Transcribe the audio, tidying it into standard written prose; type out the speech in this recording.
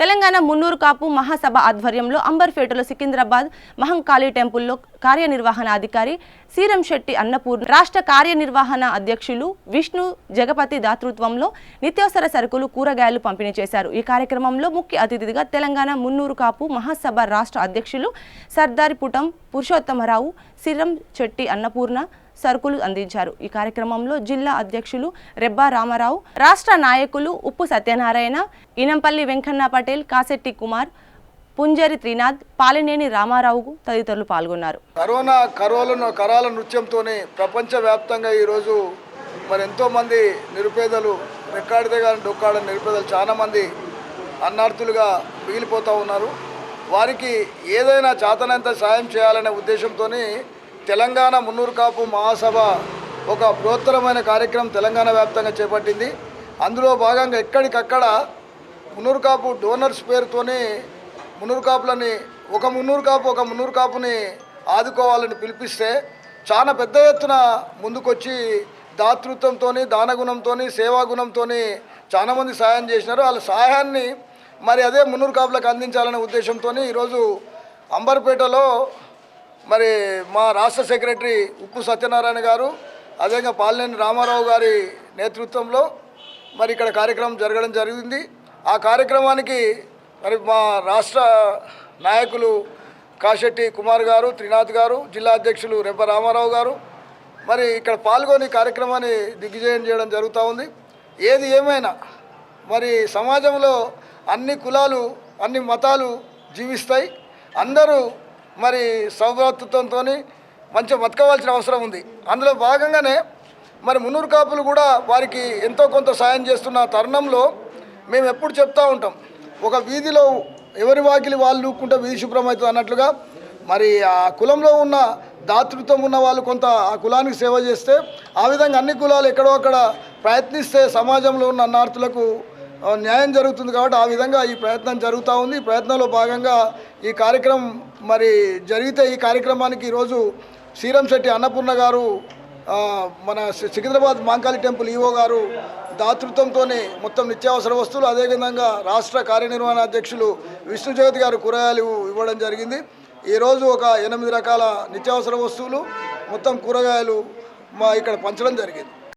తెలంగాణ మున్నూరు కాపు మహాసభ ఆధ్వర్యంలో అంబర్పేటలో సికింద్రాబాద్ మహంకాళి టెంపుల్లో కార్యనిర్వహణ అధికారి సీరంశెట్టి అన్నపూర్ణ, రాష్ట్ర కార్యనిర్వహణ అధ్యక్షులు విష్ణు జగపతి దాతృత్వంలో నిత్యావసర సరుకులు, కూరగాయలు పంపిణీ చేశారు। ఈ కార్యక్రమంలో ముఖ్య అతిథిగా తెలంగాణ మున్నూరు కాపు మహాసభ రాష్ట్ర అధ్యక్షులు సర్దారిపుటం పురుషోత్తమరావు, సీరంశెట్టి అన్నపూర్ణ సరుకులు అందించారు। ఈ కార్యక్రమంలో జిల్లా అధ్యక్షులు రెబ్బా రామారావు, రాష్ట్ర నాయకులు ఉప్పు సత్యనారాయణ, ఇనంపల్లి వెంకన్న పటేల్, కాశెట్టి కుమార్, పుంజరి త్రినాథ్, పాలినేని రామారావు తదితరులు పాల్గొన్నారు। కరాల నృత్యంతోనే ప్రపంచవ్యాప్తంగా ఈరోజు మరి ఎంతోమంది నిరుపేదలు, రెక్కాడితే కానీ డొక్కాడని నిరుపేదలు చాలామంది అన్నార్థులుగా మిగిలిపోతూ ఉన్నారు। వారికి ఏదైనా చేతనంత సాయం చేయాలనే ఉద్దేశంతో తెలంగాణ మున్నూరు కాపు మహాసభ ఒక బృహత్తరమైన కార్యక్రమం తెలంగాణ వ్యాప్తంగా చేపట్టింది। అందులో భాగంగా ఎక్కడికక్కడ మున్నూరు కాపు డోనర్స్ పేరుతోనే మున్నూరు కాపులని ఒక మున్నూరు కాపుని ఆదుకోవాలని పిలిపిస్తే చాలా పెద్ద ఎత్తున ముందుకొచ్చి దాతృత్వంతో, దానగుణంతో, సేవాగుణంతో చాలామంది సాయం చేసినారు। వాళ్ళ సహాయాన్ని మరి అదే మున్నూరు కాపులకు అందించాలనే ఉద్దేశంతో ఈరోజు అంబర్పేటలో మరి మా రాష్ట్ర సెక్రటరీ ఉప్పు సత్యనారాయణ గారు, అదేవిధంగా పాలినేని రామారావు గారి నేతృత్వంలో మరి ఇక్కడ కార్యక్రమం జరగడం జరిగింది। ఆ కార్యక్రమానికి మరి మా రాష్ట్ర నాయకులు కాశెట్టి కుమార్ గారు, త్రినాథ్ గారు, జిల్లా అధ్యక్షులు రెబ్బ రామారావు గారు మరి ఇక్కడ పాల్గొని కార్యక్రమాన్ని దిగ్విజయం చేయడం జరుగుతూ ఉంది। ఏది ఏమైనా మరి సమాజంలో అన్ని కులాలు, అన్ని మతాలు జీవిస్తాయి। అందరూ మరి సౌభ్రాతృత్వంతో మంచిగా బతకవలసిన అవసరం ఉంది। అందులో భాగంగానే మరి మున్నూరు కాపులు కూడా వారికి ఎంతో కొంత సాయం చేస్తున్న తరుణంలో మేము ఎప్పుడు చెప్తూ ఉంటాం, ఒక వీధిలో ఎవరి వాకిలి వాళ్ళు నూక్కుంటే వీధి శుభ్రం అవుతుంది అన్నట్లుగా మరి ఆ కులంలో ఉన్న దాతృత్వం ఉన్న వాళ్ళు కొంత ఆ కులానికి సేవ చేస్తే, ఆ విధంగా అన్ని కులాలు ఎక్కడో అక్కడ ప్రయత్నిస్తే సమాజంలో ఉన్న అన్నార్థులకు న్యాయం జరుగుతుంది। కాబట్టి ఆ విధంగా ఈ ప్రయత్నం జరుగుతూ ఉంది। ఈ ప్రయత్నంలో భాగంగా ఈ కార్యక్రమం మరి జరిగితే ఈ కార్యక్రమానికి ఈరోజు సీరంశెట్టి అన్నపూర్ణ గారు, మన సికింద్రాబాద్ మహంకాళి టెంపుల్ ఈవో గారు దాతృత్వంతోనే మొత్తం నిత్యావసర వస్తువులు, అదేవిధంగా రాష్ట్ర కార్యనిర్వహణ అధ్యక్షులు విష్ణు జగతి గారు కూరగాయలు ఇవ్వడం జరిగింది। ఈరోజు ఒక 8 రకాల నిత్యావసర వస్తువులు, మొత్తం కూరగాయలు ఇక్కడ పంచడం జరిగింది।